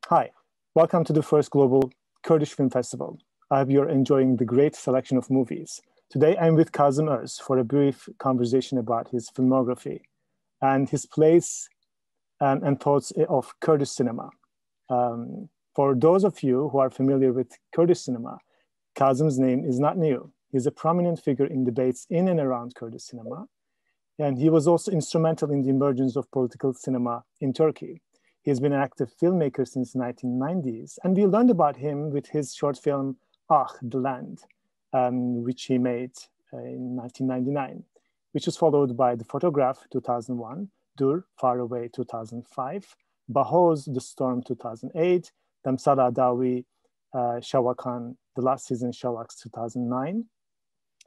Hi, welcome to the first Global Kurdish Film Festival. I hope you're enjoying the great selection of movies. Today I'm with Kazım Öz for a brief conversation about his filmography and his place and thoughts of Kurdish cinema. For those of you who are familiar with Kurdish cinema, Kazım's name is not new. He's a prominent figure in debates in and around Kurdish cinema, and he was also instrumental in the emergence of political cinema in Turkey. He's been an active filmmaker since the 1990s, and we learned about him with his short film, Ah, the Land, which he made in 1999, which was followed by The Photograph, 2001, Dur, Far Away, 2005, Bahoz, The Storm, 2008, Damsala Dawi, Shawakan, The Last Season, Shavaks, 2009,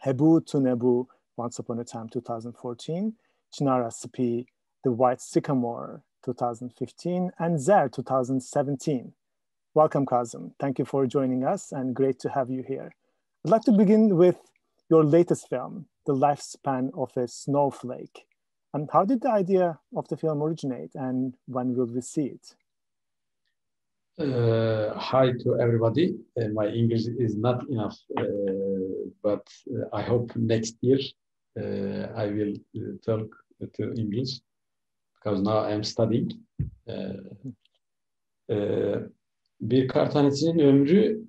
Hebu to Nebu, Once Upon a Time, 2014, Chinara Spi, The White Sycamore, 2015, and Zer, 2017. Welcome, Kazım. Thank you for joining us and great to have you here. I'd like to begin with your latest film, The Lifespan of a Snowflake. And how did the idea of the film originate and when will we see it? Hi to everybody. My English is not enough, but I hope next year I will talk to English because now I am studying. Bir Kar Tanesi'nin ömrü,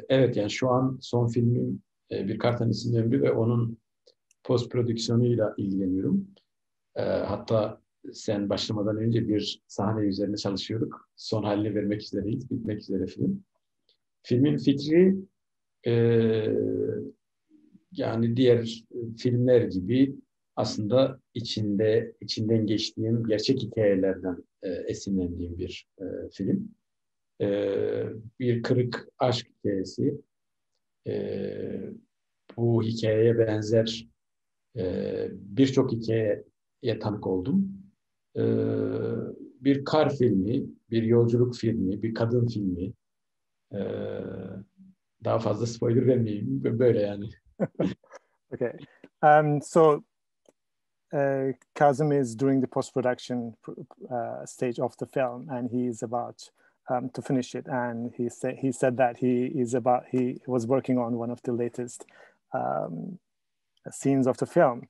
evet yani şu an son filmim Bir Kar Tanesi'nin ömrü ve onun post prodüksiyonuyla ilgileniyorum. Hatta sen başlamadan önce bir sahne üzerine çalışıyorduk. Son halini vermek üzereyiz, bitmek üzere film. Filmin fikri yani diğer filmler gibi aslında içinden geçtiğim gerçek hikayelerden esinlendiğim bir film. Bir kırık aşk hikayesi. Bu hikayeye benzer birçok hikayeye tanık oldum. Bir kar filmi, bir yolculuk filmi, bir kadın filmi. Daha fazla spoiler vermeyeyim. Böyle yani. Okay. So Kazım is during the post-production stage of the film, and he's about to finish it. And he said that he was working on one of the latest scenes of the film,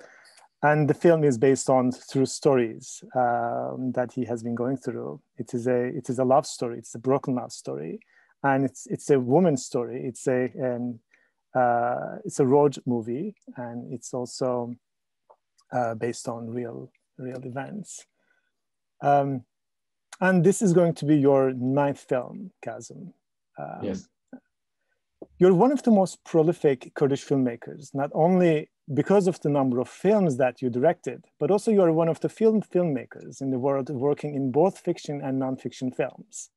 and the film is based on true stories that he has been going through. It is a love story. It's a broken love story, and it's a woman's story. It's a road movie, and it's also based on real events. And this is going to be your ninth film, Kazım. Yes. You're one of the most prolific Kurdish filmmakers, not only because of the number of films that you directed, but also you're one of the filmmakers in the world working in both fiction and nonfiction films.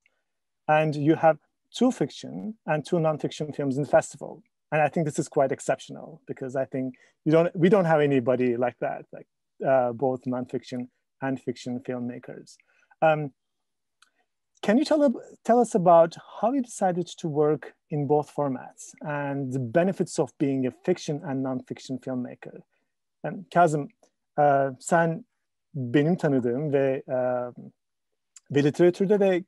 And you have 2 fiction and 2 nonfiction films in the festival. And I think this is quite exceptional because I think we don't have anybody like that, like both nonfiction and fiction filmmakers. Can you tell us about how you decided to work in both formats and the benefits of being a fiction and nonfiction filmmaker? Kazım, sen benim tanıdığım ve literatürde de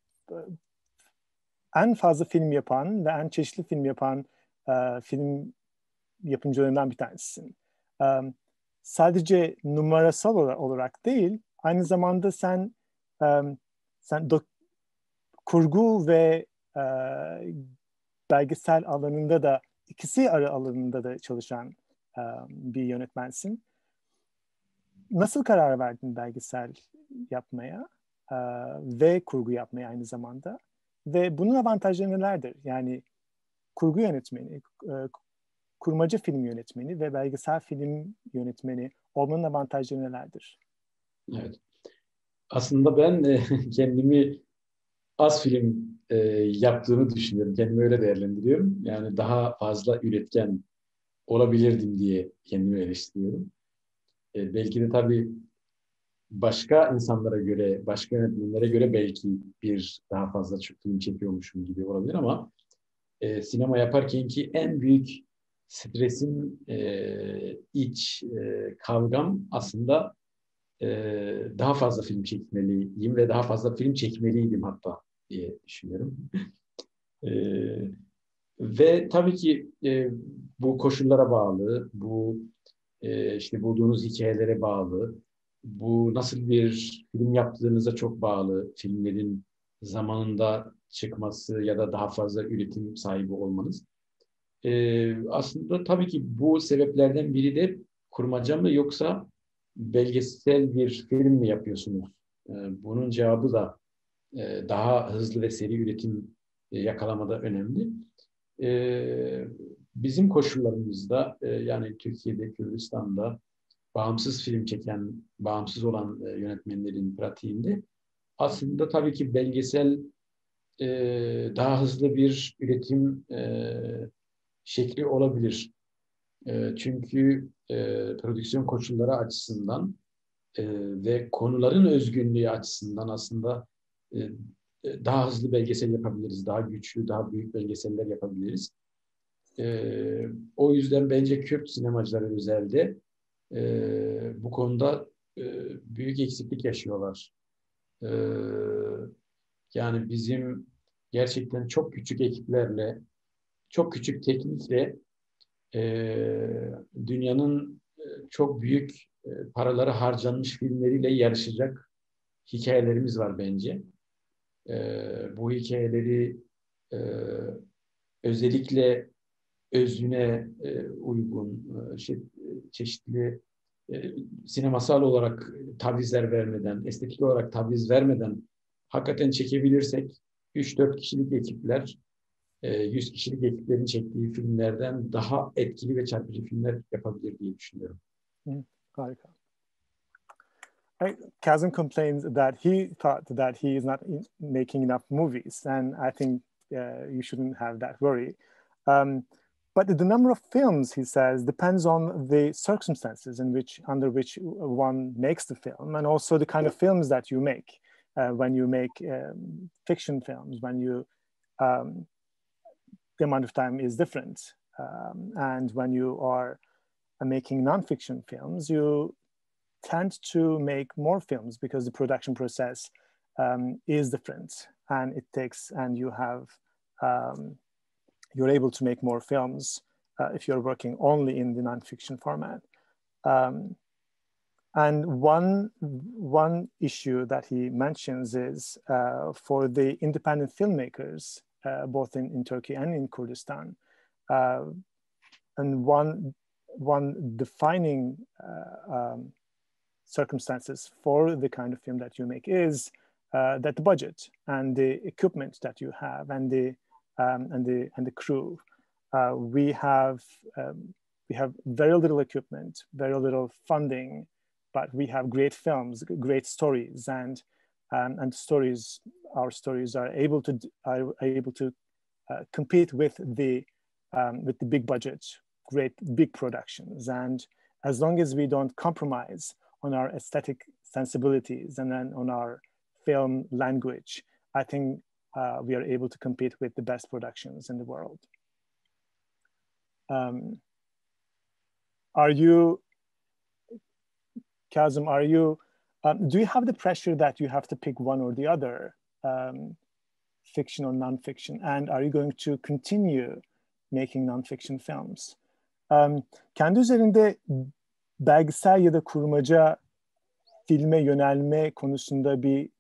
en fazla film yapan ve en çeşitli film yapan film yapımcılarından bir tanesisin. Sadece numarasal olarak değil, aynı zamanda sen kurgu ve belgesel alanında da ikisi alanında da çalışan bir yönetmensin. Nasıl karar verdin belgesel yapmaya ve kurgu yapmaya aynı zamanda? Ve bunun avantajları nelerdir? Yani kurgu yönetmeni, kurmaca film yönetmeni ve belgesel film yönetmeni olmanın avantajları nelerdir? Evet. Aslında ben kendimi az film yaptığımı düşünüyorum. Kendimi öyle değerlendiriyorum. Yani daha fazla üretken olabilirdim diye kendimi eleştiriyorum. Belki de tabii başka insanlara göre, başka yönetmenlere göre belki daha fazla film çekiyormuşum gibi olabilir ama sinema yaparken ki en büyük stresin iç kavgam aslında daha fazla film çekmeliyim ve daha fazla film çekmeliydim hatta. diye düşünüyorum. Ve tabii ki bu koşullara bağlı, bu işte bulduğunuz hikayelere bağlı, bu nasıl bir film yaptığınıza çok bağlı, filmlerin zamanında çıkması ya da daha fazla üretim sahibi olmanız. Aslında tabii ki bu sebeplerden biri de kurmaca mı yoksa belgesel bir film mi yapıyorsunuz? Bunun cevabı da daha hızlı ve seri üretim yakalamada önemli. Bizim koşullarımızda yani Türkiye'de, Kürdistan'da bağımsız film çeken, bağımsız olan yönetmenlerin pratiğinde aslında tabii ki belgesel daha hızlı bir üretim şekli olabilir. Çünkü prodüksiyon koşulları açısından ve konuların özgünlüğü açısından aslında daha hızlı belgesel yapabiliriz, daha güçlü, daha büyük belgeseller yapabiliriz. O yüzden bence Kürt sinemacıları özelde bu konuda büyük eksiklik yaşıyorlar. E, Yani bizim gerçekten çok küçük ekiplerle, çok küçük teknikle dünyanın çok büyük paraları harcanmış filmleriyle yarışacak hikayelerimiz var bence. Bu hikayeleri e, özellikle özüne uygun, çeşitli sinemasal olarak tavizler vermeden, estetik olarak taviz vermeden hakikaten çekebilirsek 3-4 kişilik ekipler 100 kişilik ekiplerin çektiği filmlerden daha etkili ve çarpıcı filmler yapabilir diye düşünüyorum. Harika. Kazım complains that he thought that he is not making enough movies, and I think you shouldn't have that worry. But the number of films, he says, depends on the circumstances under which one makes the film, and also the kind of films that you make. When you make fiction films, the amount of time is different, and when you are making non-fiction films, you tend to make more films because the production process is different, and it takes, and you're able to make more films if you're working only in the nonfiction format. And one issue that he mentions is for the independent filmmakers, both in Turkey and in Kurdistan, and one defining circumstances for the kind of film that you make is that the budget and the equipment that you have and the crew. We have very little equipment, very little funding, but we have great films, great stories, and stories. Our stories are able to compete with the big budget, great big productions, and as long as we don't compromise on our aesthetic sensibilities and then on our film language, I think we are able to compete with the best productions in the world. Are you, Kazım, do you have the pressure that you have to pick one or the other, fiction or nonfiction? And are you going to continue making nonfiction films? Kendi üzerinde belgesel ya da kurmaca filme yönelme konusunda bir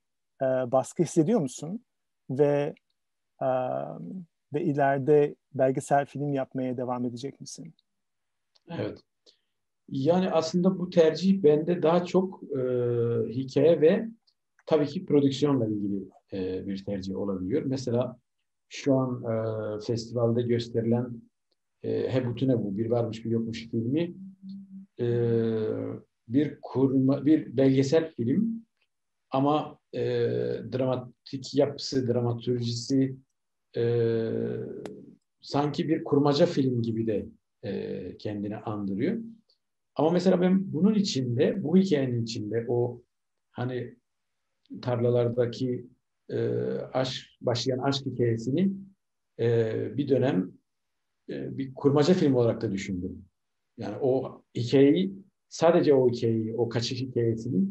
baskı hissediyor musun? Ve ileride belgesel film yapmaya devam edecek misin? Evet. Yani aslında bu tercih bende daha çok hikaye ve tabii ki prodüksiyonla ilgili bir tercih olabiliyor. Mesela şu an festivalde gösterilen Hebutune bu bir varmış bir yokmuş filmi bir belgesel film ama dramatik yapısı, dramaturjisi sanki bir kurmaca film gibi de kendini andırıyor. Ama mesela ben bunun içinde, bu hikayenin içinde o hani tarlalardaki başlayan aşk hikayesini bir dönem bir kurmaca film olarak da düşündüm. Yani o hikayeyi, sadece o hikayeyi, o kaçış hikayesini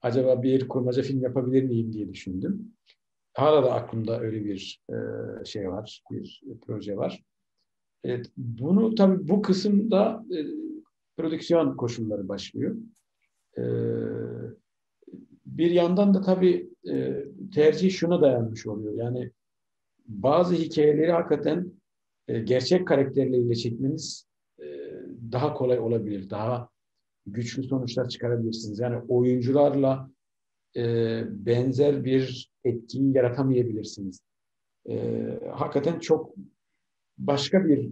acaba bir kurmaca film yapabilir miyim diye düşündüm. hala da aklımda öyle bir şey var, bir proje var. Bunu tabii bu kısımda prodüksiyon koşulları başlıyor. E, Bir yandan da tabii tercih şuna dayanmış oluyor. Yani bazı hikayeleri hakikaten gerçek karakterleriyle çekmeniz e, daha kolay olabilir. Daha güçlü sonuçlar çıkarabilirsiniz. Yani oyuncularla benzer bir etkiyi yaratamayabilirsiniz. Hakikaten çok başka bir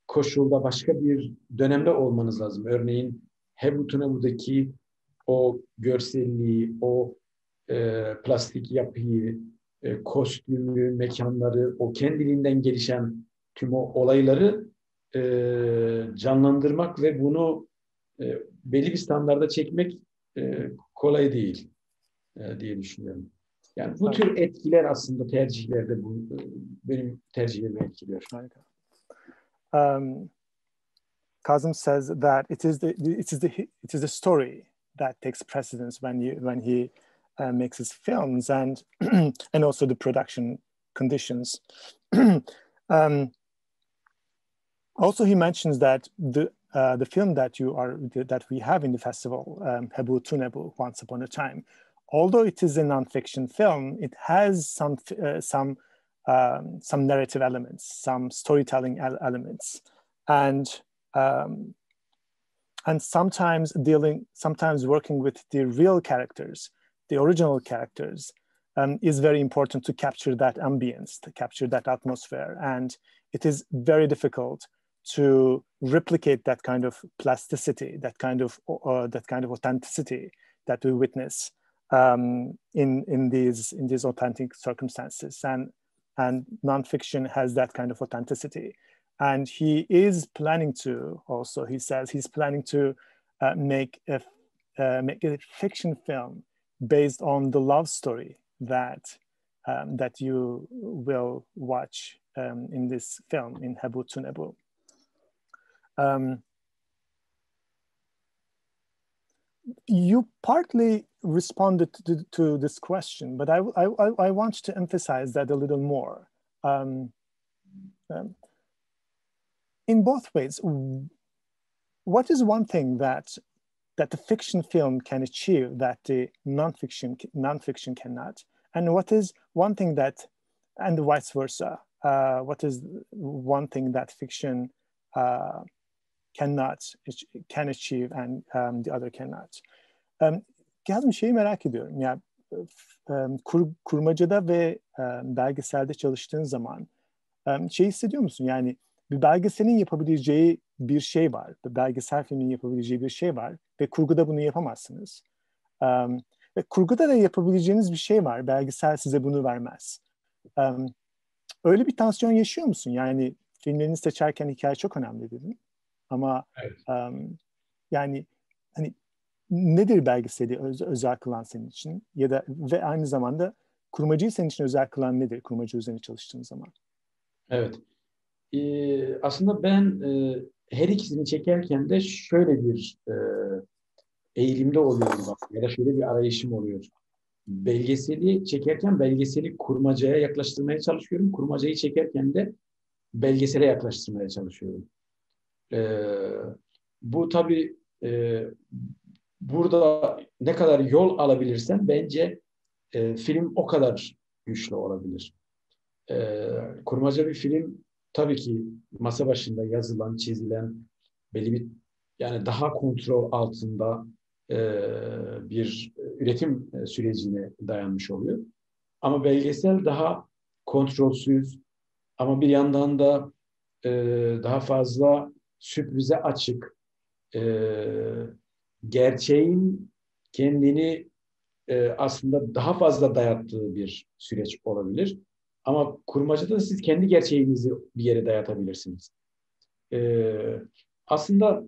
koşulda, başka bir dönemde olmanız lazım. Örneğin Hebutu'daki o görselliği, o plastik yapıyı, kostümü, mekanları, o kendiliğinden gelişen tüm o olayları canlandırmak ve bunu belli bir standarda çekmek kolay değil diye düşünüyorum. Yani bu Harika. tür etkiler aslında tercihlerde benim tercihlerimi etkiliyor. Harika. Kazım says that it is the story that takes precedence when he makes his films, and and also the production conditions. Also, he mentions that the film that we have in the festival, Hebu Tunebu, Once Upon a Time, although it is a nonfiction film, it has some narrative elements, some storytelling elements, and sometimes working with the real characters, the original characters, is very important to capture that ambience, to capture that atmosphere, and it is very difficult to replicate that kind of plasticity, that kind of authenticity that we witness in these authentic circumstances, and nonfiction has that kind of authenticity. And he is planning to also, he says he's planning to make a fiction film based on the love story that you will watch in this film, in Hebu Tunebu. You partly responded to this question, but I want to emphasize that a little more. In both ways, what is one thing that the fiction film can achieve that the nonfiction cannot, and what is one thing that, and vice versa, what is one thing that fiction can achieve and the other cannot? Kazım, şeyi merak ediyorum ya, kurmacada ve belgeselde çalıştığın zaman şey hissediyor musun? Yani bir belgeselin yapabileceği bir şey var, bir belgesel filmin yapabileceği bir şey var ve kurguda bunu yapamazsınız. Ve kurguda da yapabileceğiniz bir şey var, belgesel size bunu vermez. Öyle bir tansiyon yaşıyor musun? Yani filmlerini seçerken hikaye çok önemli dedin. Ama Evet. Yani hani nedir belgeseli özel kılan senin için? Ya da ve aynı zamanda kurmacıyı senin için özel kılan nedir? Kurmacı üzerine çalıştığın zaman. Evet. Aslında ben her ikisini çekerken de şöyle bir eğilimde oluyorum. Ya da şöyle bir arayışım oluyor. Belgeseli çekerken belgeseli kurmacaya yaklaştırmaya çalışıyorum. Kurmacayı çekerken de belgesele yaklaştırmaya çalışıyorum. Bu tabii burada ne kadar yol alabilirsem bence film o kadar güçlü olabilir. Kurmaca bir film tabii ki masa başında yazılan, çizilen belli bir, yani daha kontrol altında bir üretim sürecine dayanmış oluyor. Ama belgesel daha kontrolsüz, ama bir yandan da daha fazla sürprize açık, gerçeğin kendini aslında daha fazla dayattığı bir süreç olabilir. Ama kurmacada siz kendi gerçeğinizi bir yere dayatabilirsiniz. Aslında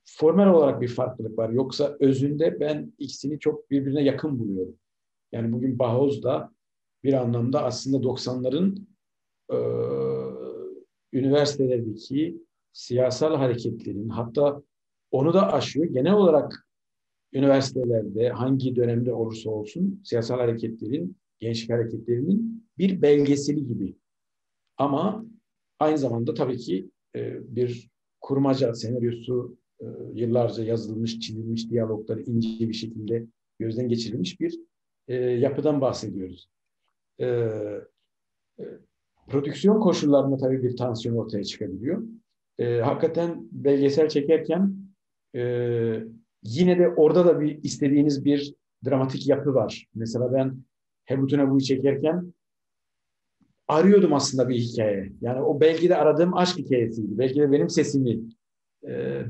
formel olarak bir farklılık var. Yoksa özünde ben ikisini çok birbirine yakın buluyorum. Yani bugün Bahoz da bir anlamda aslında 90'ların üniversitelerdeki siyasal hareketlerin, hatta onu da aşıyor. Genel olarak üniversitelerde hangi dönemde olursa olsun siyasal hareketlerin, gençlik hareketlerinin bir belgeseli gibi. Ama aynı zamanda tabii ki bir kurmaca senaryosu, yıllarca yazılmış, çizilmiş, diyalogları ince bir şekilde gözden geçirilmiş bir yapıdan bahsediyoruz. E, e, Prodüksiyon koşullarında tabii bir tansiyon ortaya çıkabiliyor. Hakikaten belgesel çekerken e, yine de orada da bir istediğiniz bir dramatik yapı var. Mesela ben Hebutun Ebu'yu çekerken arıyordum aslında bir hikaye. Yani o belki de aradığım aşk hikayesiydi. Belki de benim sesimi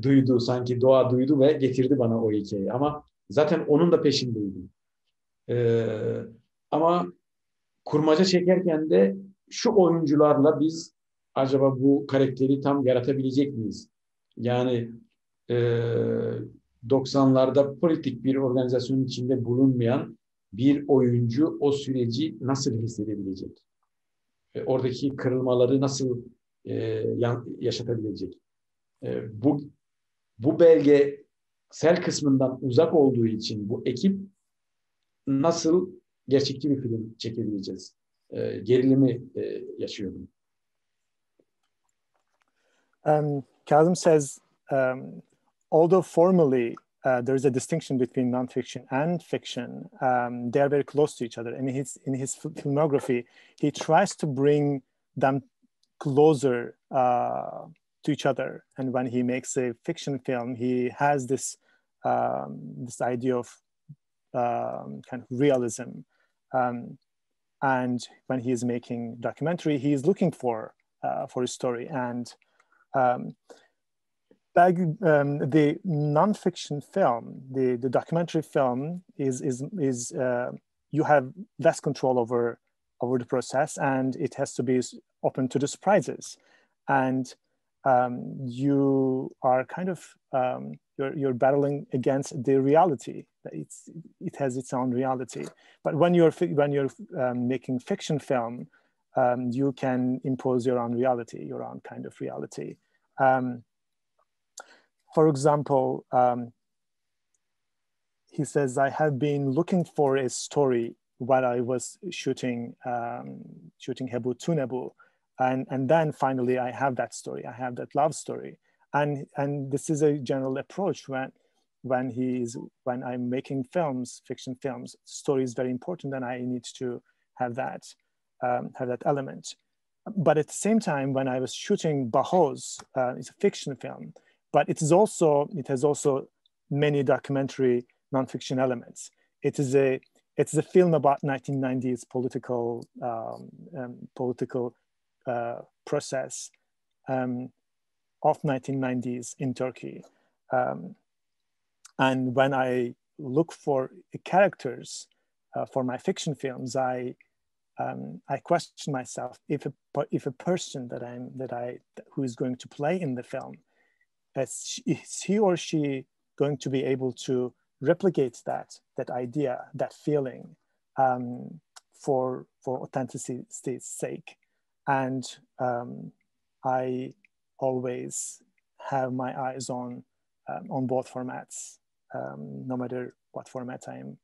duydu, sanki doğa duydu ve getirdi bana o hikayeyi. Ama zaten onun da peşindeydim. E, Ama kurmaca çekerken de şu oyuncularla biz acaba bu karakteri tam yaratabilecek miyiz? Yani e, 90'larda politik bir organizasyonun içinde bulunmayan bir oyuncu o süreci nasıl hissedebilecek? Oradaki kırılmaları nasıl yaşatabilecek? Bu belgesel kısmından uzak olduğu için bu ekip nasıl gerçekçi bir film çekebileceğiz? Gerilimi yaşıyorum. Kazım says, although formally there is a distinction between nonfiction and fiction, they are very close to each other. And in his filmography, he tries to bring them closer to each other. And when he makes a fiction film, he has this this idea of kind of realism. And when he is making documentary, he is looking for a story. And the nonfiction film, the documentary film is you have less control over the process, and it has to be open to the surprises. And you are kind of you're battling against the reality. It has its own reality. But when you're making fiction film, you can impose your own reality, your own kind of reality. For example, he says, I have been looking for a story while I was shooting Hebutun Ebu. And then finally I have that story. I have that love story. And this is a general approach when I'm making films, fiction films. Story is very important, and I need to have that element. But at the same time, when I was shooting Bahoz, it's a fiction film, but it has also many documentary nonfiction elements. It's a film about 1990s political process of 1990s in Turkey. And when I look for characters for my fiction films, I question myself if a person who is going to play in the film, is he or she going to be able to replicate that idea, that feeling, for authenticity's sake? And I always have my eyes on both formats, no matter what format I'm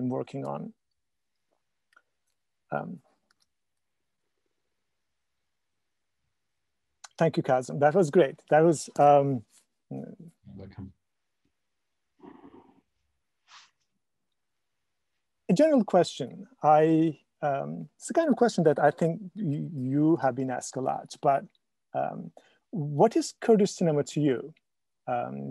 working on. Thank you, Kazım. That was great. That was welcome. A general question. It's a kind of question that I think you have been asked a lot, but what is Kurdish cinema to you?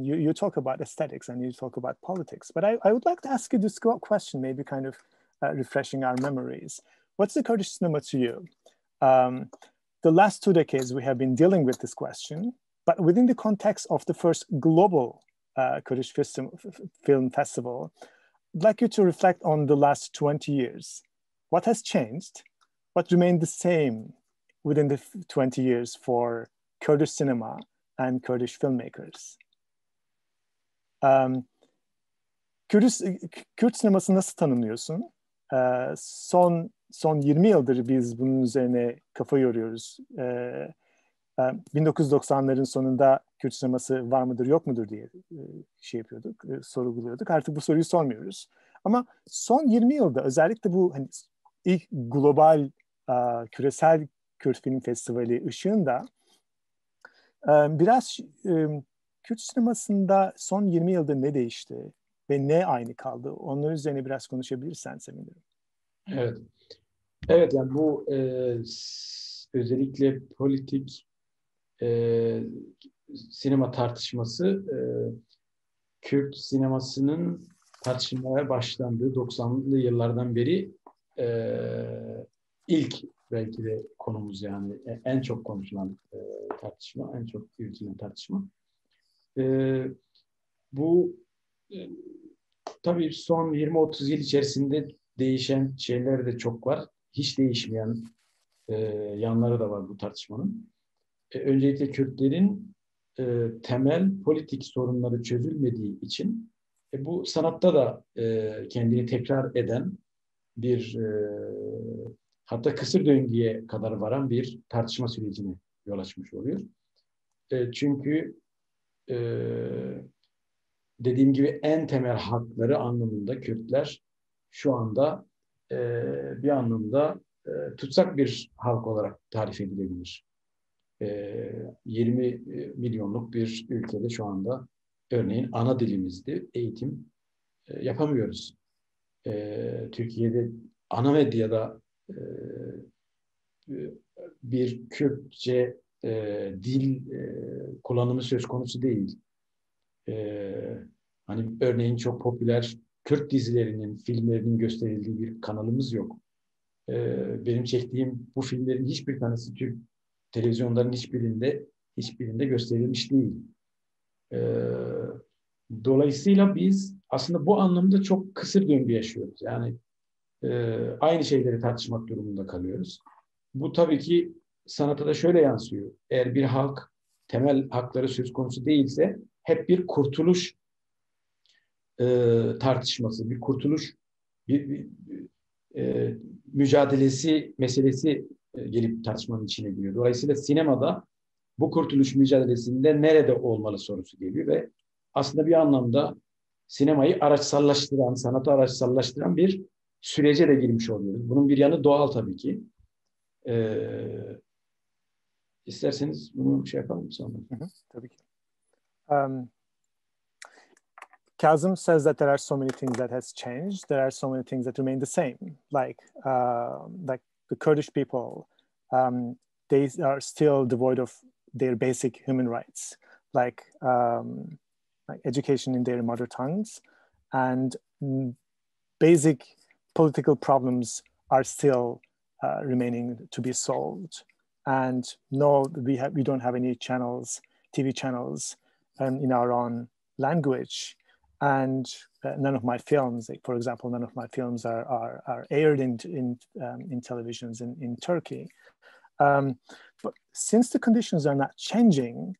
You talk about aesthetics and you talk about politics, but I would like to ask you this question, maybe kind of refreshing our memories. What's the Kurdish cinema to you? The last 2 decades, we have been dealing with this question, but within the context of the first global Kurdish film festival, I'd like you to reflect on the last 20 years. What has changed? What remained the same within the 20 years for Kurdish cinema and Kurdish filmmakers? Kürt sinemasını nasıl tanımlıyorsun? Son 20 yıldır biz bunun üzerine kafa yoruyoruz. 1990'ların sonunda Kürt sineması var mıdır yok mudur diye şey yapıyorduk, sorguluyorduk. Artık bu soruyu sormuyoruz. Ama son 20 yılda özellikle bu hani ilk global küresel Kürt Film Festivali ışığında biraz Kürt sinemasında son 20 yılda ne değişti ve ne aynı kaldı? Onun üzerine biraz konuşabilirsen sevinirim. Evet. Evet, yani bu özellikle politik sinema tartışması Kürt sinemasının tartışmaya başlandığı 90'lı yıllardan beri ilk belki de konumuz, yani en çok konuşulan tartışma, en çok yürütülen tartışma. Bu tabii son 20-30 yıl içerisinde değişen şeyler de çok var. Hiç değişmeyen yanları da var bu tartışmanın. Öncelikle Kürtlerin temel politik sorunları çözülmediği için bu sanatta da kendini tekrar eden bir hatta kısır döngüye kadar varan bir tartışma sürecine yol açmış oluyor. Çünkü dediğim gibi en temel hakları anlamında Kürtler şu anda bir anlamda tutsak bir halk olarak tarif edilebilir. 20 milyonluk bir ülkede şu anda örneğin ana dilimizde eğitim yapamıyoruz. Türkiye'de ana medyada bir Kürtçe dil kullanımı söz konusu değil. Hani örneğin çok popüler Kürt dizilerinin, filmlerinin gösterildiği bir kanalımız yok. Benim çektiğim bu filmlerin hiçbir tanesi Türk televizyonların hiçbirinde gösterilmiş değil. Dolayısıyla biz aslında bu anlamda çok kısır döngü yaşıyoruz. Yani aynı şeyleri tartışmak durumunda kalıyoruz. Bu tabii ki sanata da şöyle yansıyor. Eğer bir halk temel hakları söz konusu değilse hep bir kurtuluş tartışması, bir kurtuluş bir mücadelesi meselesi gelip tartışmanın içine giriyor. Dolayısıyla sinemada bu kurtuluş mücadelesinde nerede olmalı sorusu geliyor ve aslında bir anlamda sinemayı araçsallaştıran, sanatı araçsallaştıran bir sürece de girmiş oluyoruz. Bunun bir yanı doğal tabii ki. İsterseniz bunu şey yapalım sonra. Tabii ki. Kazım says that there are so many things that has changed. There are so many things that remain the same, like the Kurdish people. They are still devoid of their basic human rights, like education in their mother tongues, and basic political problems are still remaining to be solved. And no, we don't have any channels, TV channels, in our own language. And none of my films, like, for example, none of my films are aired in televisions in Turkey. But since the conditions are not changing,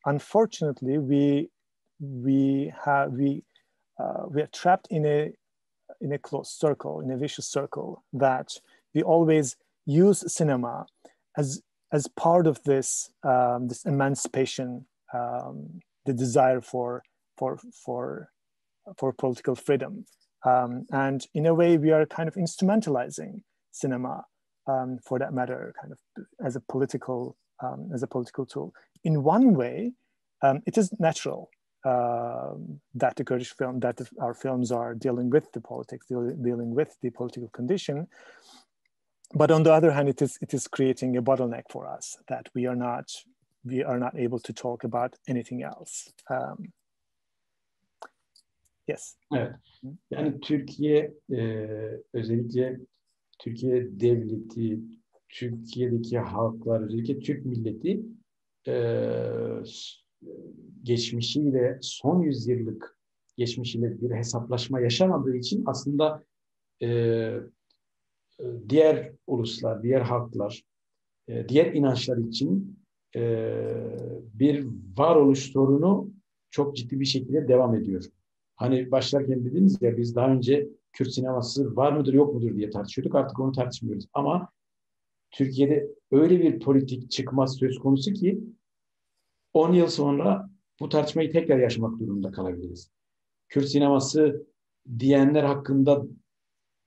unfortunately, we are trapped in a closed circle, in a vicious circle, that we always use cinema as part of this this emancipation, the desire for political freedom, and in a way we are kind of instrumentalizing cinema, for that matter, kind of as a political tool. In one way, it is natural that the Kurdish film, that our films are dealing with the politics, dealing with the political condition. But on the other hand, it is creating a bottleneck for us, that we are not able to talk about anything else. Yes. Evet. Yani Türkiye özellikle Türkiye devleti, Türkiye'deki halklar, özellikle Türk milleti geçmişiyle, son yüzyıllık geçmişiyle bir hesaplaşma yaşamadığı için aslında diğer uluslar, diğer halklar, diğer inançlar için bir varoluş sorunu çok ciddi bir şekilde devam ediyor. Hani başlarken dediniz ya, biz daha önce Kürt sineması var mıdır yok mudur diye tartışıyorduk. Artık onu tartışmıyoruz. Ama Türkiye'de öyle bir politik çıkmaz söz konusu ki 10 yıl sonra bu tartışmayı tekrar yaşamak durumunda kalabiliriz. Kürt sineması diyenler hakkında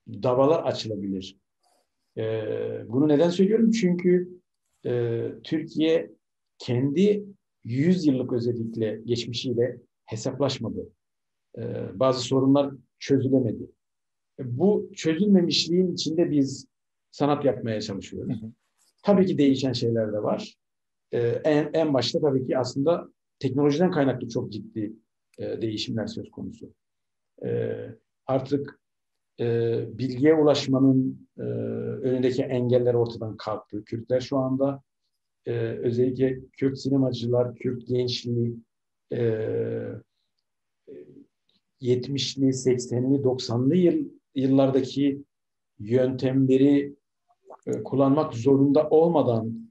davalar açılabilir. Bunu neden söylüyorum? Çünkü Türkiye kendi 100 yıllık özellikle geçmişiyle hesaplaşmadı. Bazı sorunlar çözülemedi. Bu çözülmemişliğin içinde biz sanat yapmaya çalışıyoruz. Tabii ki değişen şeyler de var. En başta tabii ki aslında teknolojiden kaynaklı çok ciddi değişimler söz konusu. Artık bilgiye ulaşmanın önündeki engeller ortadan kalktı. Kürtler şu anda özellikle Kürt sinemacılar, Kürt gençliği 70'li, 80'li, 90'lı yıllardaki yöntemleri kullanmak zorunda olmadan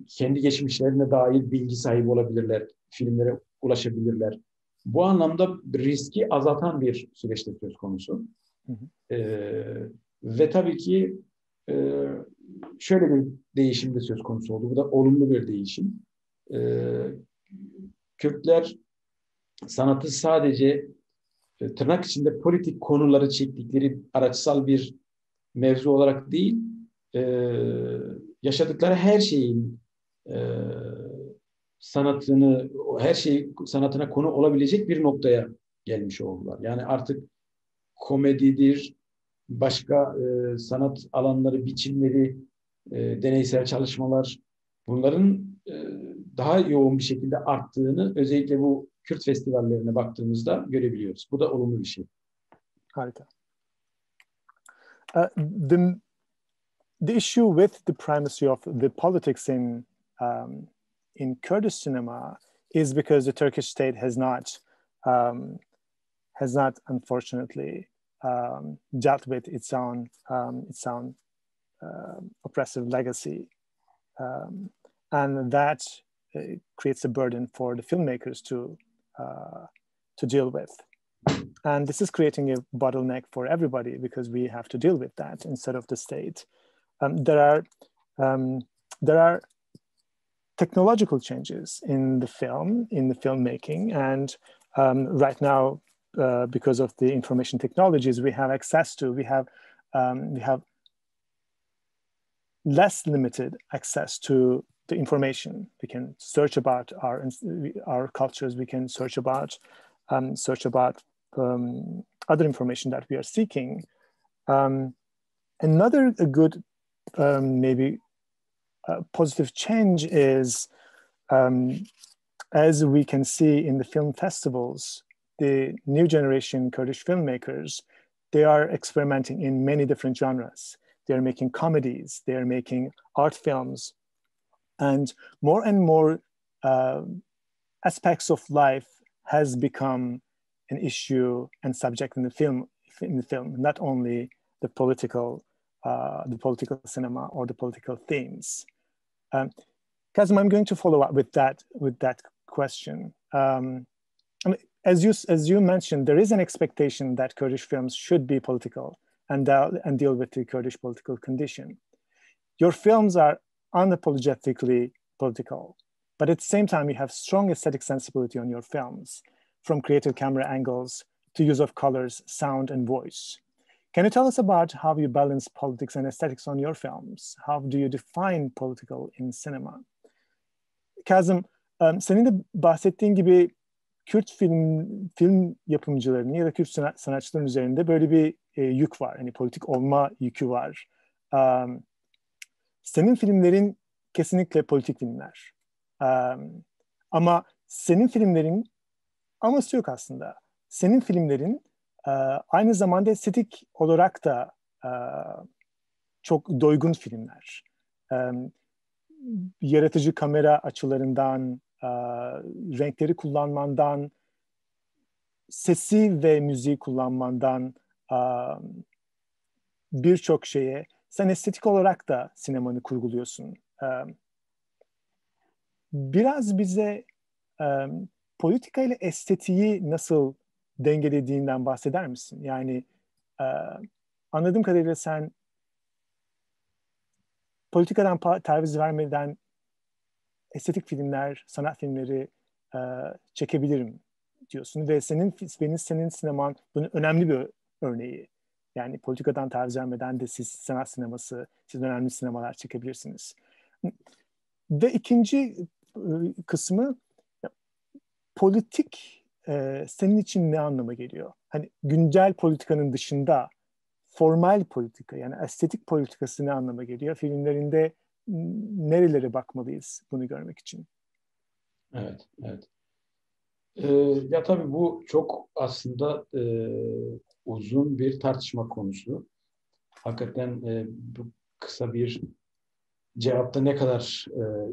kendi geçmişlerine dair bilgi sahibi olabilirler, filmlere ulaşabilirler. Bu anlamda riski azaltan bir süreçte söz konusu. Hı hı. Ve tabii ki şöyle bir değişim de söz konusu oldu. Bu da olumlu bir değişim. Kürtler sanatı sadece tırnak içinde politik konuları çektikleri araçsal bir mevzu olarak değil, yaşadıkları her şeyin sanatını, her şey sanatına konu olabilecek bir noktaya gelmiş oldular. Yani artık komedidir, başka sanat alanları, biçimleri, deneysel çalışmalar, bunların daha yoğun bir şekilde arttığını özellikle bu Kürt festivallerine baktığımızda görebiliyoruz. Bu da olumlu bir şey. Harika. The issue with the primacy of the politics in Kurdish cinema is because the Turkish state has not unfortunately dealt with its own oppressive legacy, and that creates a burden for the filmmakers to deal with. And this is creating a bottleneck for everybody because we have to deal with that instead of the state. There are technological changes in the filmmaking, and right now, because of the information technologies we have access to, we have less limited access to the information. We can search about our cultures. We can search about other information that we are seeking. Another good maybe positive change is, as we can see in the film festivals, the new generation Kurdish filmmakers, they are experimenting in many different genres. They're making comedies, they're making art films, and more aspects of life has become an issue and subject in the film, not only the political cinema or the political themes. Kazım, I'm going to follow up with that question. As you mentioned, there is an expectation that Kurdish films should be political and deal with the Kurdish political condition. Your films are unapologetically political, but at the same time, you have strong aesthetic sensibility on your films, from creative camera angles to use of colors, sound, and voice. Can you tell us about how you balance politics and aesthetics on your films? How do you define political in cinema? Kazım, senin de bahsettiğin gibi Kürt film yapımcılarının ya da Kürt sanatçıların üzerinde böyle bir yük var. Hani politik olma yükü var. Senin filmlerin kesinlikle politik filmler. Ama senin filmlerin aması yok aslında. Senin filmlerin aynı zamanda estetik olarak da çok doygun filmler. Yaratıcı kamera açılarından, renkleri kullanmandan, sesi ve müziği kullanmandan birçok şeye sen estetik olarak da sinemanı kurguluyorsun. Biraz bize politika ile estetiği nasıl dengelediğinden bahseder misin? Yani anladığım kadarıyla sen politikadan taviz vermeden estetik filmler, sanat filmleri çekebilirim diyorsun ve senin sineman bunun önemli bir örneği. Yani politikadan taviz vermeden de siz sanat sineması, siz önemli sinemalar çekebilirsiniz. Ve ikinci kısmı, politik senin için ne anlama geliyor? Hani güncel politikanın dışında formal politika, yani estetik politikası ne anlama geliyor? Filmlerinde nerelere bakmalıyız bunu görmek için? Evet, evet. Ya tabii bu çok aslında uzun bir tartışma konusu. Hakikaten bu kısa bir cevapta ne kadar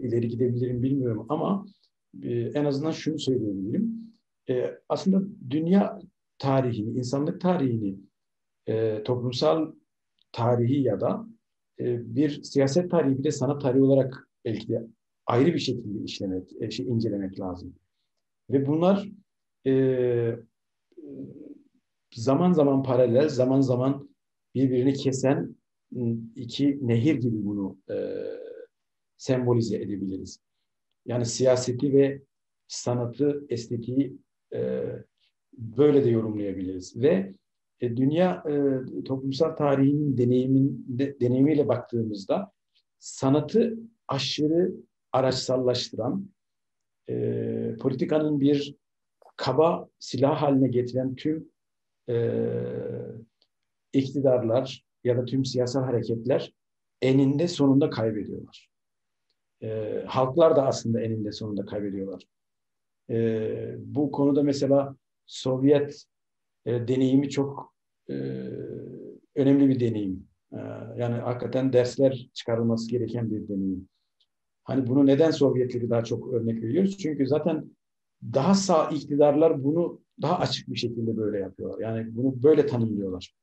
ileri gidebilirim bilmiyorum ama en azından şunu söyleyebilirim. Aslında dünya tarihini, insanlık tarihini, toplumsal tarihi ya da bir siyaset tarihi bir de sanat tarihi olarak belki de ayrı bir şekilde incelemek lazım. Ve bunlar e, zaman zaman paralel, zaman zaman birbirini kesen iki nehir gibi bunu sembolize edebiliriz. Yani siyaseti ve sanatı, estetiği böyle de yorumlayabiliriz. Ve dünya toplumsal tarihinin deneyimiyle baktığımızda sanatı aşırı araçsallaştıran, politikanın bir kaba silah haline getiren tüm iktidarlar ya da tüm siyasal hareketler eninde sonunda kaybediyorlar. Halklar da aslında eninde sonunda kaybediyorlar. Bu konuda mesela Sovyet deneyimi çok önemli bir deneyim. Yani hakikaten dersler çıkarılması gereken bir deneyim. Hani bunu neden Sovyetleri daha çok örnek veriyoruz? Çünkü zaten daha sağ iktidarlar bunu daha açık bir şekilde böyle yapıyorlar. Yani bunu böyle tanımlıyorlar.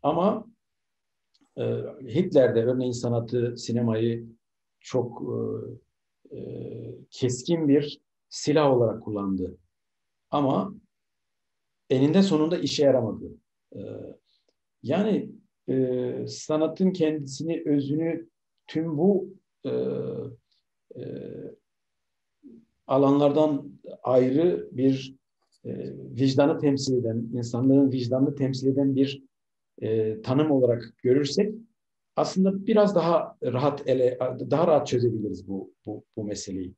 Ama Hitler de örneğin sanatı, sinemayı çok keskin bir silah olarak kullandı. Ama eninde sonunda işe yaramadı. E, Yani sanatın kendisini, özünü tüm bu e, e, alanlardan ayrı bir vicdanı temsil eden, insanlığın vicdanını temsil eden bir tanım olarak görürsek aslında biraz daha rahat çözebiliriz bu meseleyi.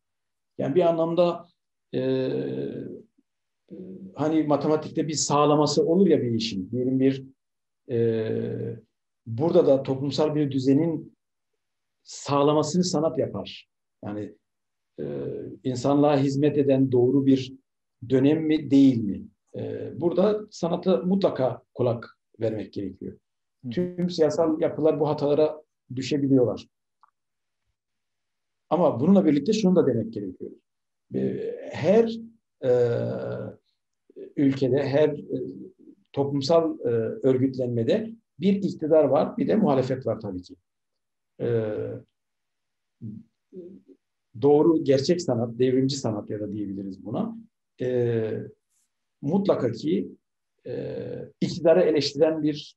Yani bir anlamda e, hani matematikte bir sağlaması olur ya bir işin. Diyelim burada da toplumsal bir düzenin sağlamasını sanat yapar. Yani insanlığa hizmet eden doğru bir dönem mi değil mi? Burada sanata mutlaka kulak vermek gerekiyor. Tüm siyasal yapılar bu hatalara düşebiliyorlar. Ama bununla birlikte şunu da demek gerekiyor. Her e, ülkede, her toplumsal örgütlenmede bir iktidar var, bir de muhalefet var tabii ki. E, doğru, gerçek sanat, devrimci sanat ya da diyebiliriz buna. Mutlaka ki iktidarı eleştiren bir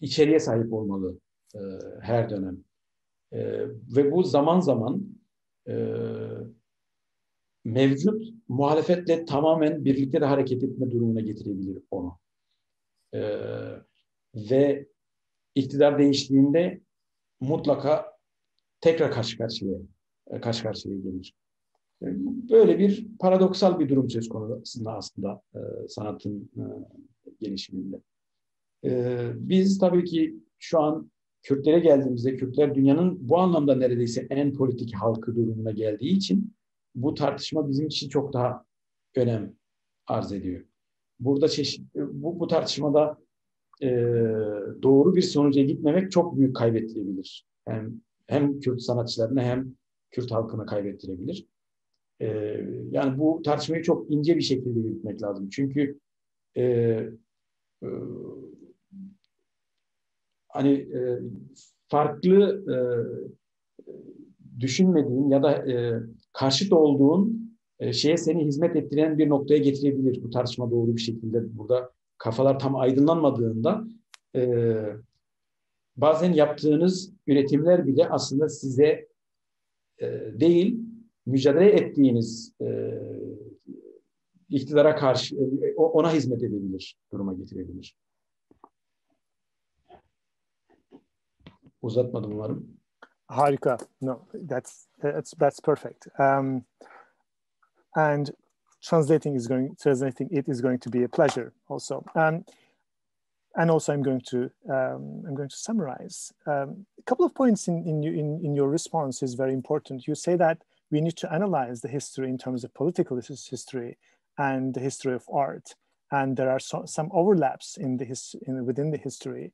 içeriğe sahip olmalı her dönem. Ve bu zaman zaman mevcut muhalefetle tamamen birlikte de hareket etme durumuna getirebilir onu. Ve iktidar değiştiğinde mutlaka tekrar karşı karşıya gelir. Böyle bir paradoksal bir durum söz konusu aslında sanatın gelişiminde. Biz tabii ki şu an Kürtlere geldiğimizde Kürtler dünyanın bu anlamda neredeyse en politik halkı durumuna geldiği için bu tartışma bizim için çok daha önem arz ediyor. Burada bu tartışmada e, doğru bir sonuca gitmemek çok büyük kaybettirebilir. Hem Kürt sanatçılarına hem Kürt halkına kaybettirebilir. Yani bu tartışmayı çok ince bir şekilde yürütmek lazım. Çünkü e, e, hani farklı düşünmediğin ya da karşıt olduğun şeye seni hizmet ettiren bir noktaya getirebilir. Bu tartışma doğru bir şekilde burada kafalar tam aydınlanmadığında bazen yaptığınız üretimler bile aslında size değil, mücadele ettiğiniz iktidara karşı ona hizmet edebilir, duruma getirebilir. Uzatmadım umarım. Harika. No, that's perfect. And translating it is going to be a pleasure also. And also, I'm going to summarize. A couple of points in your response is very important. You say that we need to analyze the history in terms of political history and the history of art, and there are some overlaps within the history,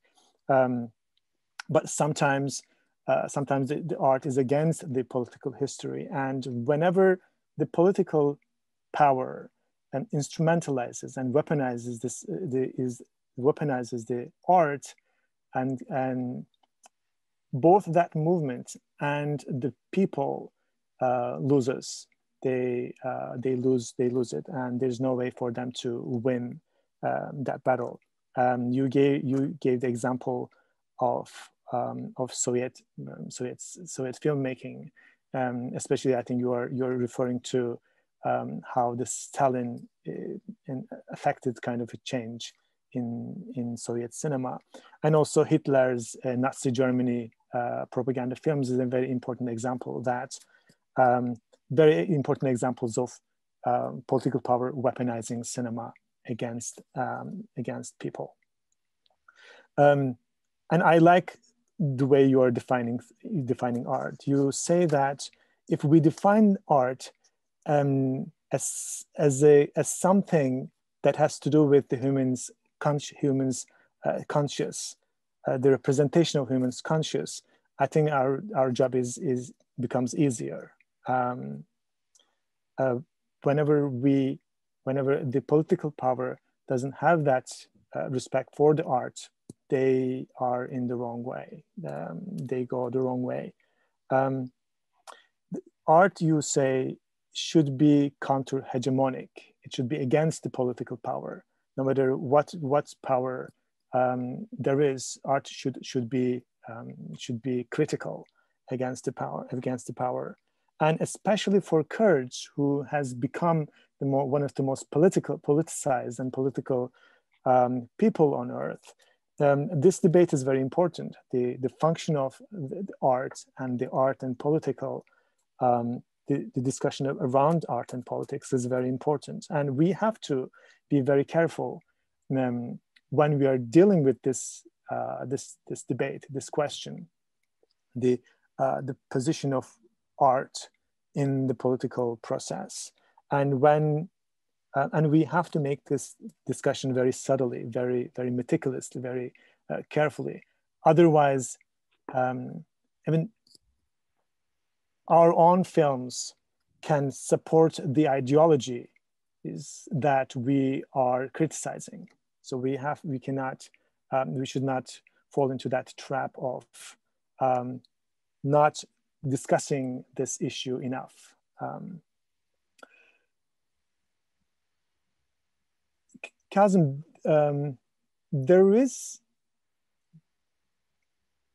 but sometimes the art is against the political history, and whenever the political power instrumentalizes and weaponizes weaponizes the art, and both that movement and the people loses. They lose it, and there's no way for them to win that battle. You gave the example of Soviet filmmaking, especially I think you're referring to how the Stalin affected kind of a change in Soviet cinema, and also Hitler's Nazi Germany propaganda films is a very important example of that. Very important examples of political power weaponizing cinema against people. And I like the way you are defining art. You say that if we define art as something that has to do with the humans conscious, the representation of humans conscious, I think our job becomes easier. Whenever the political power doesn't have that respect for the art, they are in the wrong way. They go the wrong way. Art, you say, should be counter-hegemonic. It should be against the political power. No matter what power there is, art should be critical against the power, and especially for Kurds, who has become one of the most politicized and political people on earth. This debate is very important. The function of the art and political. The discussion around art and politics is very important, and we have to be very careful when we are dealing with this debate, this question, the position of art in the political process, and we have to make this discussion very subtly, very very meticulously, very carefully. Otherwise, our own films can support the ideology that we are criticizing. So we should not fall into that trap of not discussing this issue enough. Kazım, there is,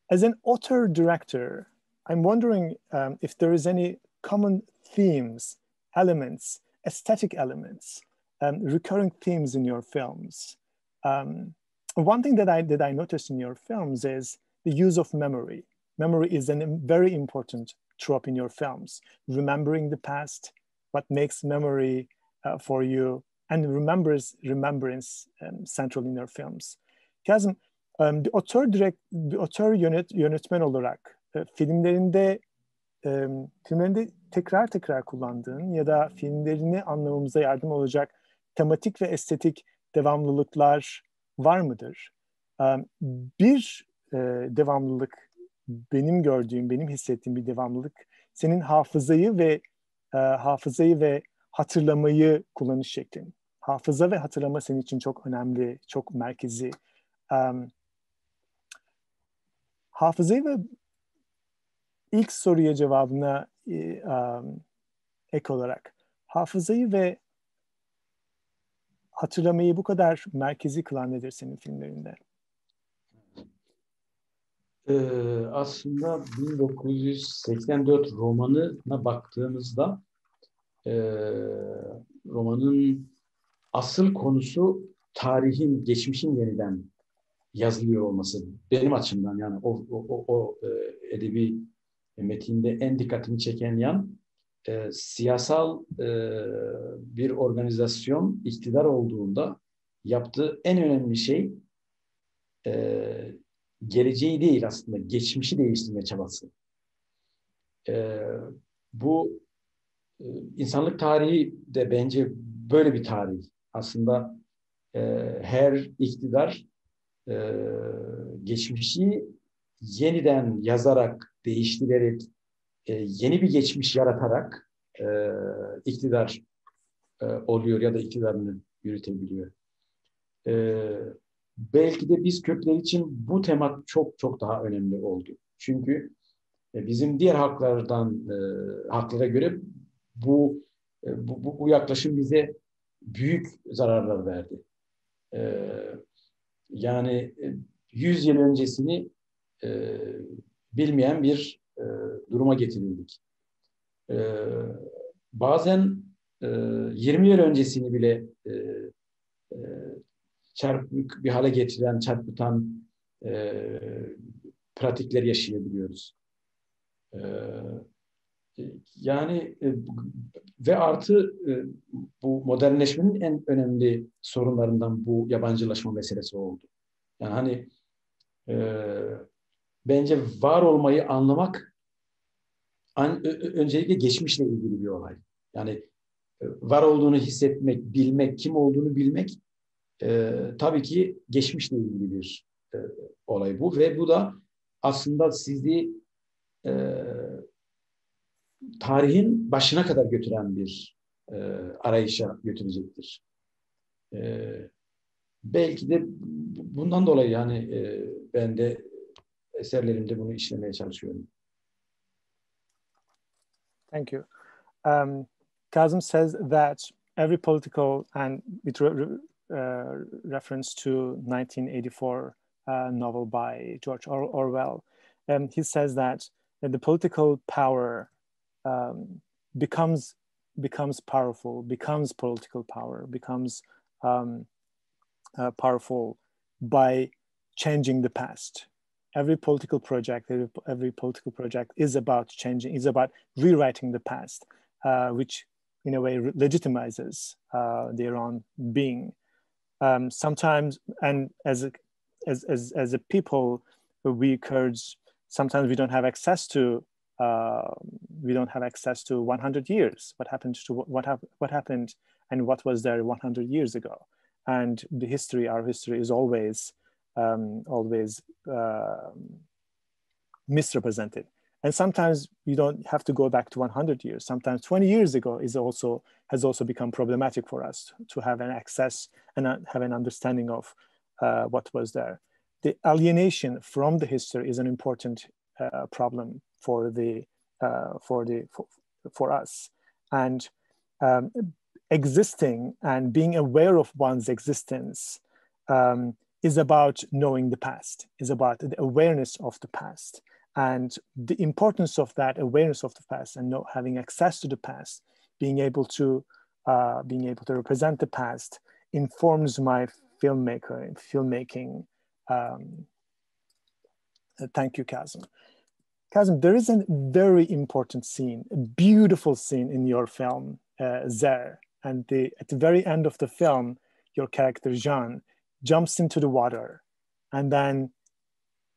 as an author-director, I'm wondering if there is any common themes, elements, aesthetic elements, recurring themes in your films. One thing that I noticed in your films is the use of memory. Memory is a very important trope in your films. Remembering the past, what makes memory for you, and remembrance central in your films. Kazım, bir otör yönetmen olarak filmlerinde tekrar kullandığın ya da filmlerini anlamamıza yardım olacak tematik ve estetik devamlılıklar var mıdır? Bir devamlılık, benim gördüğüm, benim hissettiğim bir devamlılık senin hafızayı ve hatırlamayı kullanış şeklin. Hafıza ve hatırlama senin için çok önemli, çok merkezi. Hafızayı ve ilk soruya cevabına ek olarak hafızayı ve hatırlamayı bu kadar merkezi kılan nedir senin filmlerinde? Aslında 1984 romanına baktığımızda e, romanın asıl konusu tarihin, geçmişin yeniden yazılıyor olması. Benim açımdan yani edebi metinde en dikkatimi çeken yan siyasal bir organizasyon iktidar olduğunda yaptığı en önemli şey e, geleceği değil aslında, geçmişi değiştirme çabası. E, bu insanlık tarihi de bence böyle bir tarih. Aslında her iktidar e, geçmişi yeniden yazarak, değiştirerek, yeni bir geçmiş yaratarak iktidar oluyor ya da iktidarını yürütebiliyor. E, belki de biz Kürtler için bu tema çok çok daha önemli oldu. Çünkü bizim diğer halklara göre bu yaklaşım bize büyük zararlar verdi. E, yani 100 yıl öncesini e, bilmeyen bir duruma getirildik. E, bazen 20 yıl öncesini bile e, çarpık bir hale getiren, çarpıtan pratikler yaşayabiliyoruz. E, yani ve artı bu modernleşmenin en önemli sorunlarından bu yabancılaşma meselesi oldu. Yani hani bence var olmayı anlamak öncelikle geçmişle ilgili bir olay. Yani var olduğunu hissetmek, bilmek, kim olduğunu bilmek tabii ki geçmişle ilgili bir olay bu ve bu da aslında sizi e, tarihin başına kadar götüren bir arayışa götürecektir. E, belki de bundan dolayı yani ben de eserlerimde bunu işlemeye çalışıyorum. Thank you. Kazım says that every political, and with reference to 1984 novel by George Orwell, he says that the political power becomes powerful, becomes political power, becomes powerful by changing the past. Every political project is about changing, is about rewriting the past, which in a way legitimizes their own being. Sometimes, and as a people, we Kurds, sometimes we don't have access to 100 years. What happened and what was there 100 years ago? And our history is always misrepresented. And sometimes you don't have to go back to 100 years. Sometimes 20 years ago has also become problematic for us to have an access and have an understanding of what was there. The alienation from the history is an important problem for us. And existing and being aware of one's existence is about knowing the past, is about the awareness of the past. And the importance of that awareness of the past and having access to the past, being able to represent the past, informs my filmmaking. Thank you, Kazım. Kazım, there is a very important scene, a beautiful scene in your film, Zer. And at the very end of the film, your character, Jean, jumps into the water, and then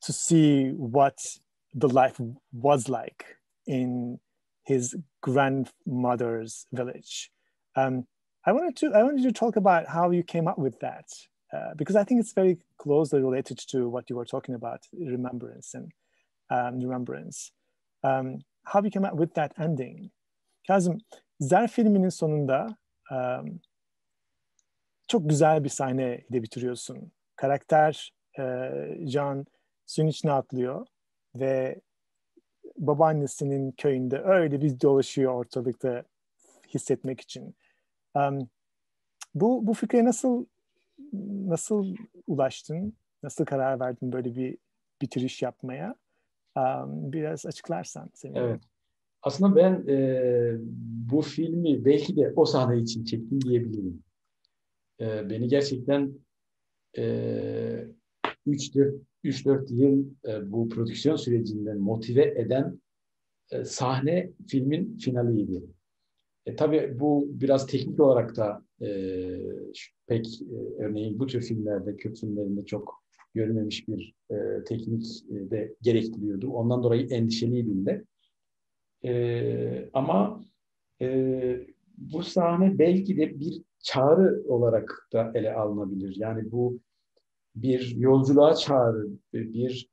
to see what the life was like in his grandmother's village. I wanted to talk about how you came up with that, because I think it's very closely related to what you were talking about, remembrance and remembrance. How you came up with that ending. Kazım, Zer filminin sonunda çok güzel bir sahneyle bitiriyorsun. Karakter Jean suyun içine atlıyor ve babaannesinin köyünde öyle bir dolaşıyor ortalıkta hissetmek için. Bu fikre nasıl ulaştın? Nasıl karar verdin böyle bir bitiriş yapmaya. Biraz açıklarsan sevinirim. Evet. Aslında ben bu filmi belki de o sahne için çektim diyebilirim. Beni gerçekten 3-4 yıl bu prodüksiyon sürecinden motive eden sahne filmin finaliydi. Tabii bu biraz teknik olarak da pek örneğin bu tür filmlerde, Kürt filmlerinde çok görülmemiş bir teknik de gerektiriyordu. Ondan dolayı endişeliydim de. Ama bu sahne belki de bir çağrı olarak da ele alınabilir. Yani bu bir yolculuğa çağrı, bir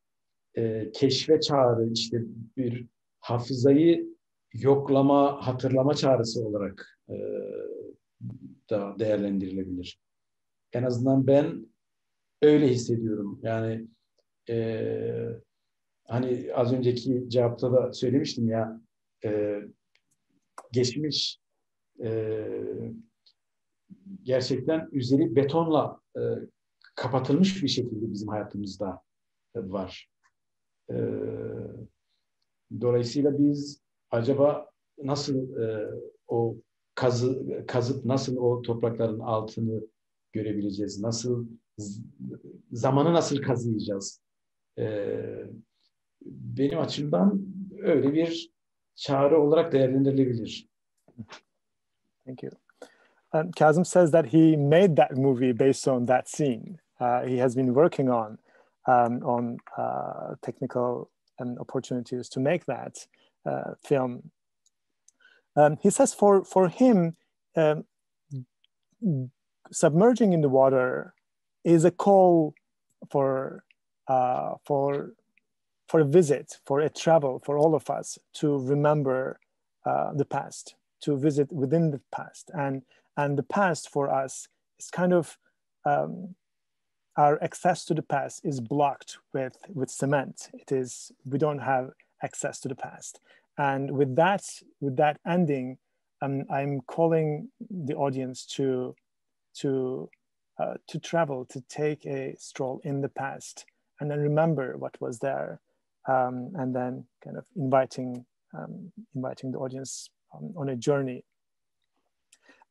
keşfe çağrı, işte bir hafızayı yoklama, hatırlama çağrısı olarak da değerlendirilebilir. En azından ben öyle hissediyorum. Yani hani az önceki cevapta da söylemiştim ya, geçmiş e, gerçekten üzeri betonla kapatılmış bir şekilde bizim hayatımızda var. E, Dolayısıyla biz acaba nasıl o kazıp nasıl o toprakların altını görebileceğiz? Zamanı nasıl kazıyacağız? Benim açımdan öyle bir çağrı olarak değerlendirilebilir. Thank you. Kazım says that he made that movie based on that scene. He has been working on technical and opportunities to make that film. He says for him, submerging in the water is a call for a visit, for a travel, for all of us to remember the past, to visit within the past, and the past for us is kind of our access to the past is blocked with cement. We don't have access to the past, and with that ending, I'm calling the audience to travel, to take a stroll in the past, and then remember what was there, and then kind of inviting the audience on a journey.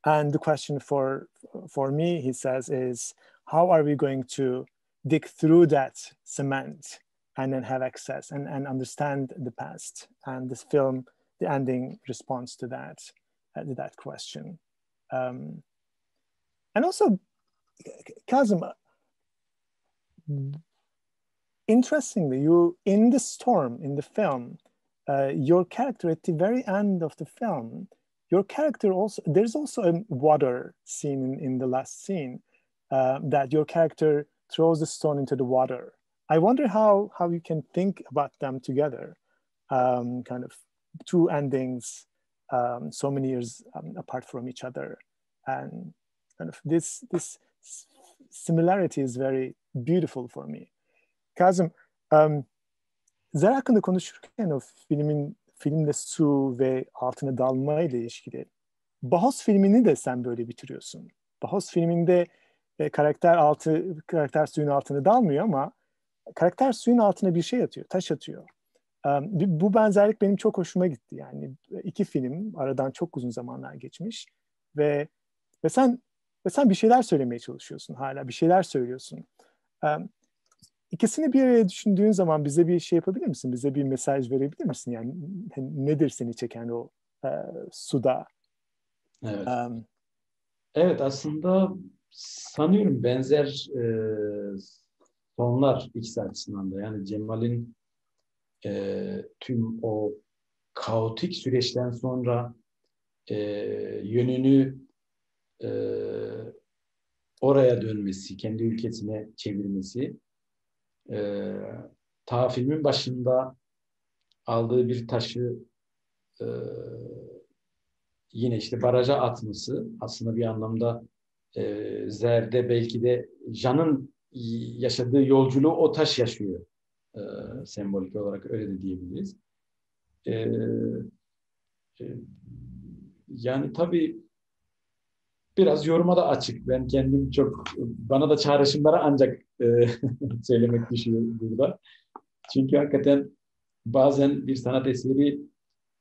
And the question for me, he says, is how are we going to dig through that cement and then have access and understand the past? And this film, the ending responds to that question. And also, Kazım, interestingly, you in the storm in the film, your character at the very end of the film, your character also, there's also a water scene in the last scene that your character throws the stone into the water. I wonder how you can think about them together, kind of two endings, so many years apart from each other, and kind of this similarity is very beautiful for me. Kazım, Zer hakkında konuşurken o filmde su ve altına dalma ile ilişkili. Bahos filmini de sen böyle bitiriyorsun. Bahos filminde karakter suyun altına dalmıyor ama karakter suyun altına bir şey atıyor, taş atıyor. Bu benzerlik benim çok hoşuma gitti. Yani iki film aradan çok uzun zamanlar geçmiş ve sen bir şeyler söylemeye çalışıyorsun, hala bir şeyler söylüyorsun. İkisini bir araya düşündüğün zaman bize bir şey yapabilir misin? Bize bir mesaj verebilir misin? Yani nedir seni çeken o suda? Evet. Evet, aslında sanıyorum benzer sonlar ikisi açısından da. Yani Cemal'in tüm o kaotik süreçten sonra yönünü oraya dönmesi, kendi ülkesine çevirmesi, ta filmin başında aldığı bir taşı yine işte baraja atması aslında bir anlamda Zer'de belki de Jan'ın yaşadığı yolculuğu o taş yaşıyor. Sembolik olarak öyle de diyebiliriz. Yani tabii biraz yoruma da açık. Ben kendim bana da çağrışımları ancak söylemek düşüyor burada. Çünkü hakikaten bazen bir sanat eseri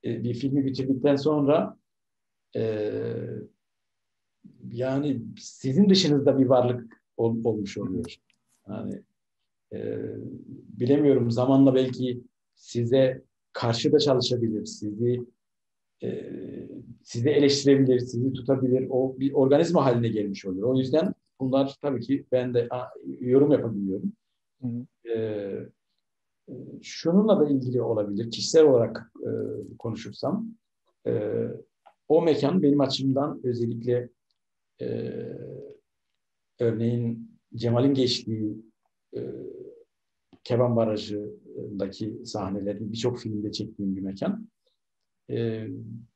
bir filmi bitirdikten sonra e, yani sizin dışınızda bir varlık olmuş oluyor. Yani bilemiyorum, zamanla belki size karşı da çalışabilir, e, sizi eleştirebilir, sizi tutabilir. O bir organizma haline gelmiş oluyor. O yüzden bunlar tabii ki ben de yorum yapabiliyorum. Hı hı. E, Şununla da ilgili olabilir. Kişisel olarak konuşursam, e, o mekan benim açımdan özellikle e, örneğin Cemal'in geçtiği e, Keban Barajı'ndaki sahnelerini birçok filmde çektiğim bir mekan.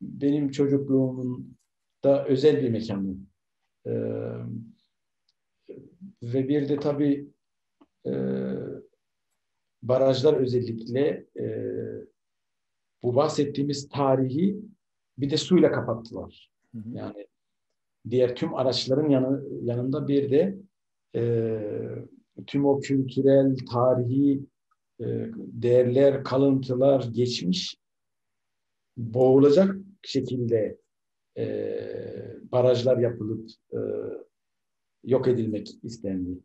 Benim çocukluğumun da özel bir mekanı. E, Ve bir de tabii e, barajlar özellikle bu bahsettiğimiz tarihi bir de suyla kapattılar. Hı hı. Yani diğer tüm araçların yanında bir de tüm o kültürel, tarihi değerler, kalıntılar, geçmiş boğulacak şekilde barajlar yapılıp yok edilmek istendi.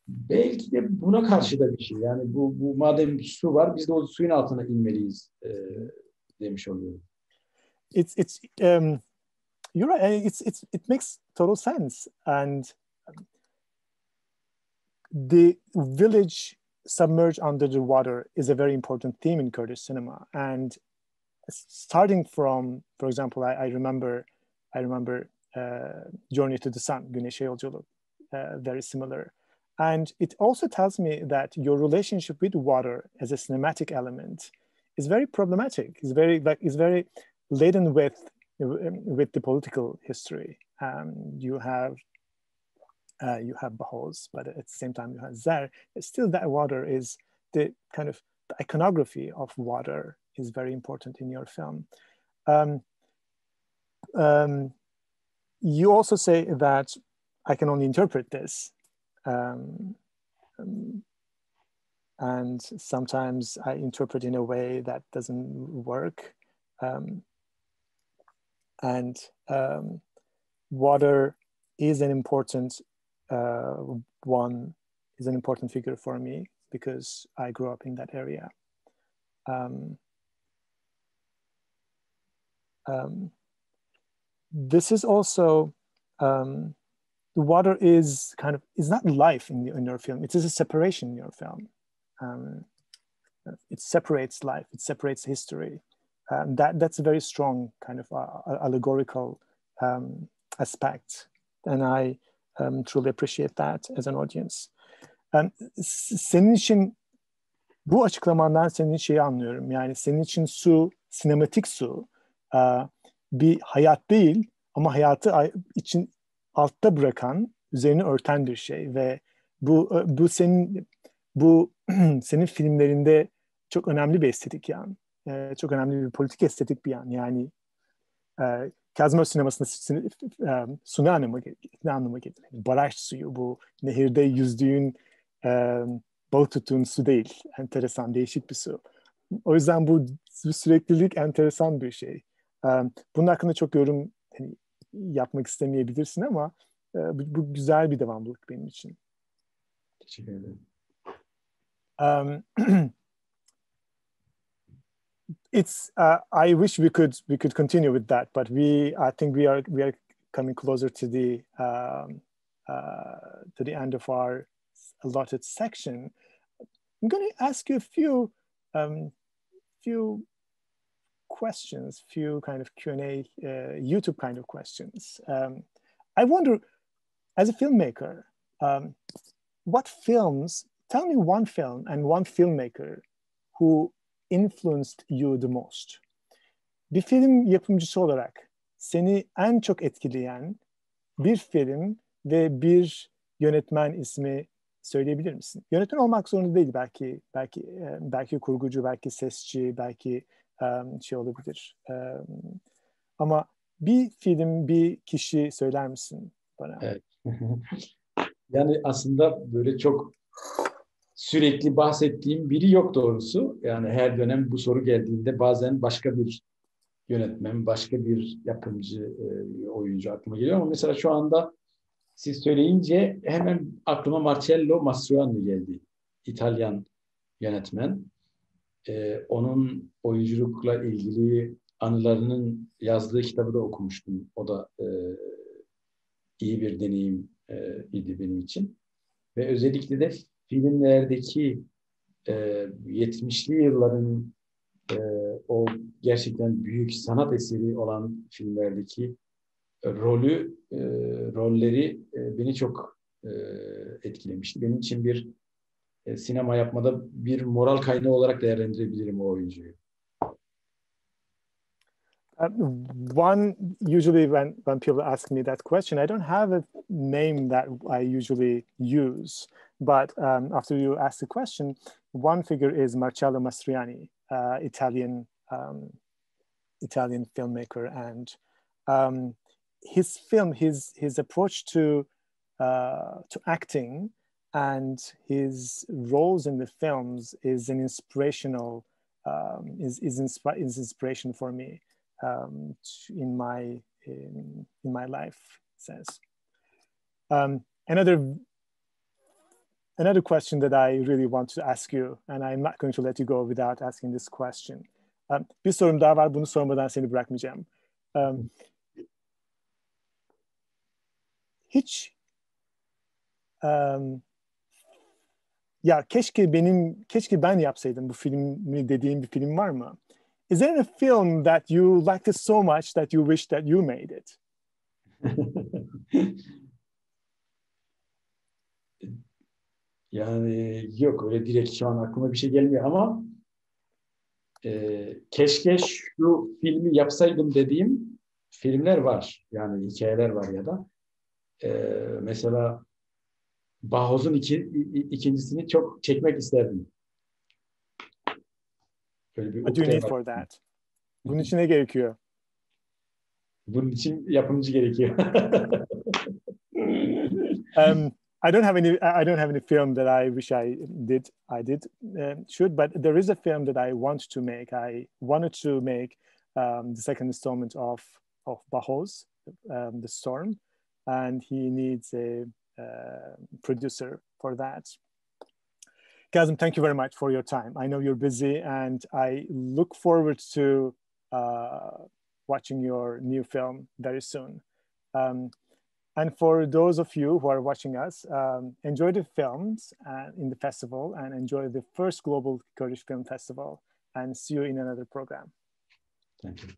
Belki de buna karşı da bir şey. Yani bu madem su var, biz de o suyun altına inmeliyiz demiş oluyorum. It's you're right. It makes total sense. And the village submerged under the water is a very important theme in Kurdish cinema. And starting from, for example, I remember Journey to the Sun, Güneşe Yolculuk, very similar. And it also tells me that your relationship with water as a cinematic element is very problematic. It's very laden with the political history. You have Bahos, but at the same time you have Zer. Still, that water is the kind of the iconography of water is very important in your film. Um, you also say that I can only interpret this. And sometimes I interpret in a way that doesn't work. And water is an important is an important figure for me because I grew up in that area. This is also the water is not life in your film. It is a separation in your film. It separates life. It separates history. That's a very strong kind of allegorical aspect, and I truly appreciate that as an audience. Senin için bu açıklamandan senin şeyi anlıyorum. Yani senin için su, sinematik su bir hayat değil ama hayatı için altta bırakan, üzerini örten bir şey ve bu senin filmlerinde çok önemli bir estetik yan. Çok önemli bir politik estetik bir yan. Yani Kazım Öz sinemasında su ne anlama gelir? Baraj suyu, bu nehirde yüzdüğün, balık tuttuğun su değil. Enteresan, değişik bir su. O yüzden bu süreklilik enteresan bir şey. Bunun hakkında çok yorum yapmak istemeyebilirsin ama bu güzel bir devamlılık benim için. Teşekkür ederim. It's I wish we could continue with that, but I think we are coming closer to the end of our allotted section. I'm going to ask you a few questions, few kind of Q&A, YouTube kind of questions. I wonder, as a filmmaker, tell me one film and one filmmaker who influenced you the most. Bir film yapımcısı olarak seni en çok etkileyen bir film ve bir yönetmen ismi söyleyebilir misin? Yönetmen olmak zorunda değil, belki kurgucu, belki sesçi, belki şey olabilir. Ama bir film, bir kişi söyler misin bana? Evet. Yani aslında böyle çok sürekli bahsettiğim biri yok doğrusu. Yani her dönem bu soru geldiğinde bazen başka bir yönetmen, başka bir yapımcı, oyuncu aklıma geliyor. Ama mesela şu anda siz söyleyince hemen aklıma Marcello Mastroianni geldi. İtalyan yönetmen. Onun oyunculukla ilgili anılarının yazdığı kitabı da okumuştum. O da iyi bir deneyim idi benim için. Ve özellikle de filmlerdeki 70'li yılların o gerçekten büyük sanat eseri olan filmlerdeki rolleri beni çok etkilemişti. Benim için bir sinema yapmada bir moral kaynağı olarak değerlendirebilirim o oyuncuyu. One, usually when people ask me that question, I don't have a name that I usually use. But after you ask the question, one figure is Marcello Mastroianni, Italian filmmaker, and his film, his approach to acting and his roles in the films is an inspirational is inspiration for me in my life. Says another question that I really want to ask you, and I'm not going to let you go without asking this question. Bir sorum daha var, bunu sormadan seni bırakmayacağım. Hiç ya keşke ben yapsaydım bu filmi dediğin bir film var mı? Is there a film that you liked it so much that you wish that you made it? Yani yok, öyle direkt şu an aklıma bir şey gelmiyor ama keşke şu filmi yapsaydım dediğim filmler var. Yani hikayeler var ya da mesela Bauhaus'un ikincisini çok çekmek isterdim. Böyle bir What do you need for that? Bunun için ne gerekiyor? Bunun için yapımcı gerekiyor. I don't have any film that I wish I did shoot, but there is a film that I want to make. I wanted to make the second installment of Bauhaus, The Storm, and he needs a producer for that. Kazım, thank you very much for your time. I know you're busy, and I look forward to watching your new film very soon. And for those of you who are watching us, enjoy the films in the festival and enjoy the first Global Kurdish Film Festival, and see you in another program. Thank you.